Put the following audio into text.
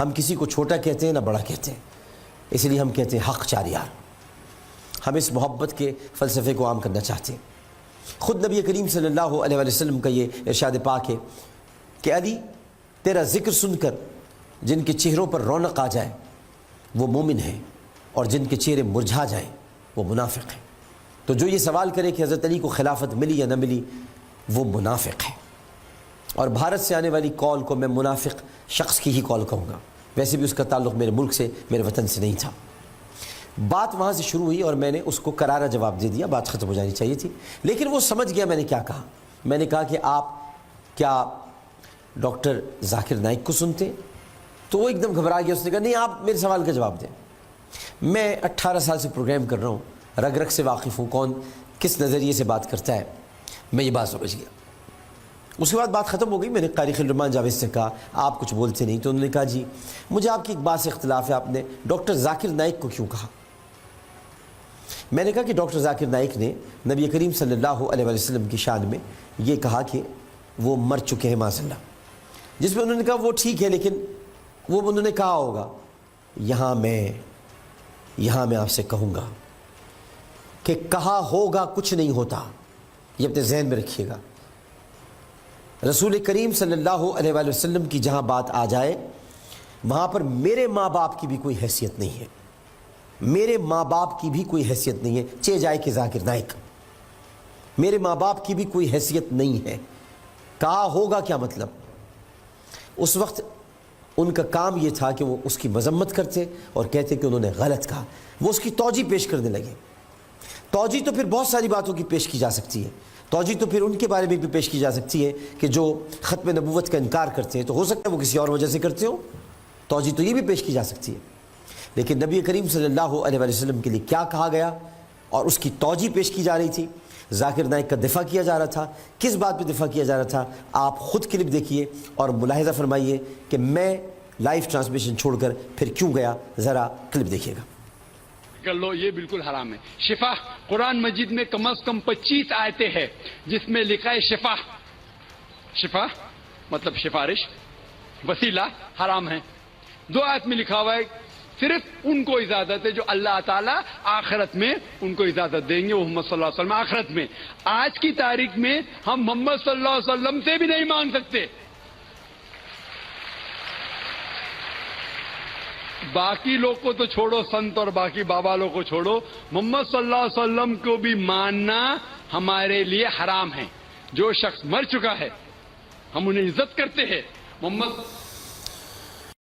ہم کسی کو چھوٹا کہتے ہیں نہ بڑا کہتے ہیں، اس لیے ہم کہتے ہیں حق چار یار۔ ہم اس محبت کے فلسفے کو عام کرنا چاہتے ہیں۔ خود نبی کریم صلی اللہ علیہ وسلم کا یہ ارشاد پاک ہے کہ علی تیرا ذکر سن کر جن کے چہروں پر رونق آ جائے وہ مومن ہیں، اور جن کے چہرے مرجھا جائیں وہ منافق ہیں۔ تو جو یہ سوال کرے کہ حضرت علی کو خلافت ملی یا نہ ملی، وہ منافق ہے۔ اور بھارت سے آنے والی کال کو میں منافق شخص کی ہی کال کہوں گا، ویسے بھی اس کا تعلق میرے ملک سے، میرے وطن سے نہیں تھا۔ بات وہاں سے شروع ہوئی اور میں نے اس کو کرارا جواب دے دیا، بات ختم ہو جانی چاہیے تھی، لیکن وہ سمجھ گیا میں نے کیا کہا۔ میں نے کہا کہ آپ کیا ڈاکٹر ذاکر نائک کو سنتے ہیں؟ تو وہ ایک دم گھبرا گیا، اس نے کہا نہیں آپ میرے سوال کا جواب دیں۔ میں 18 سال سے پروگرام کر رہا ہوں، رگ رگ سے واقف ہوں، کون کس نظریے سے بات کرتا ہے، میں یہ بات سمجھ گیا۔ اس کے بعد بات ختم ہو گئی۔ میں نے قاری خلیل الرحمن جاوید سے کہا آپ کچھ بولتے نہیں، تو انہوں نے کہا جی مجھے آپ کی ایک بات سے اختلاف ہے، آپ نے ڈاکٹر ذاکر نائک کو کیوں کہا؟ میں نے کہا کہ ڈاکٹر ذاکر نائک نے نبی کریم صلی اللہ علیہ وسلم کی شان میں یہ کہا کہ وہ مر چکے ہیں معاذ اللہ، جس میں انہوں نے کہا وہ ٹھیک ہے، لیکن وہ انہوں نے کہا ہوگا۔ یہاں میں آپ سے کہوں گا کہ کہا ہوگا کچھ نہیں ہوتا، یہ اپنے ذہن میں رکھیے گا۔ رسول کریم صلی اللہ علیہ وآلہ وسلم کی جہاں بات آ جائے وہاں پر میرے ماں باپ کی بھی کوئی حیثیت نہیں ہے، میرے ماں باپ کی بھی کوئی حیثیت نہیں ہے، چے جائے کہ ذاکر نائک، میرے ماں باپ کی بھی کوئی حیثیت نہیں ہے۔ کہا ہوگا کیا مطلب؟ اس وقت ان کا کام یہ تھا کہ وہ اس کی مذمت کرتے اور کہتے کہ انہوں نے غلط کہا، وہ اس کی توجیہ پیش کرنے لگے۔ توجیہ تو پھر بہت ساری باتوں کی پیش کی جا سکتی ہے، توجیہ تو پھر ان کے بارے میں بھی پیش کی جا سکتی ہے کہ جو ختم نبوت کا انکار کرتے ہیں، تو ہو سکتا ہے وہ کسی اور وجہ سے کرتے ہو، توجیہ تو یہ بھی پیش کی جا سکتی ہے۔ لیکن نبی کریم صلی اللہ علیہ وسلم کے لیے کیا کہا گیا اور اس کی توجیہ پیش کی جا رہی تھی، ذاکر نائک کا دفاع کیا جا رہا تھا، کس بات پہ دفاع کیا جا رہا تھا، آپ خود کلپ دیکھیے اور ملاحظہ فرمائیے کہ میں لائیو ٹرانسمیشن چھوڑ کر پھر کیوں گیا، ذرا کلپ دیکھیے گا۔ کر لو، یہ بالکل حرام ہے۔ شفا قرآن مجید میں کم از کم 25 آیتیں ہیں جس میں لکھا ہے شفا، شفا مطلب سفارش، وسیلہ حرام ہے۔ 2 آیت میں لکھا ہوا ہے صرف ان کو اجازت ہے جو اللہ تعالیٰ آخرت میں ان کو اجازت دیں گے، وہ محمد صلی اللہ علیہ وسلم آخرت میں۔ آج کی تاریخ میں ہم محمد صلی اللہ علیہ وسلم سے بھی نہیں مانگ سکتے۔ باقی لوگ کو تو چھوڑو، سنت اور باقی بابا لوگ کو چھوڑو، محمد صلی اللہ علیہ وسلم کو بھی ماننا ہمارے لیے حرام ہے۔ جو شخص مر چکا ہے ہم انہیں عزت کرتے ہیں، محمد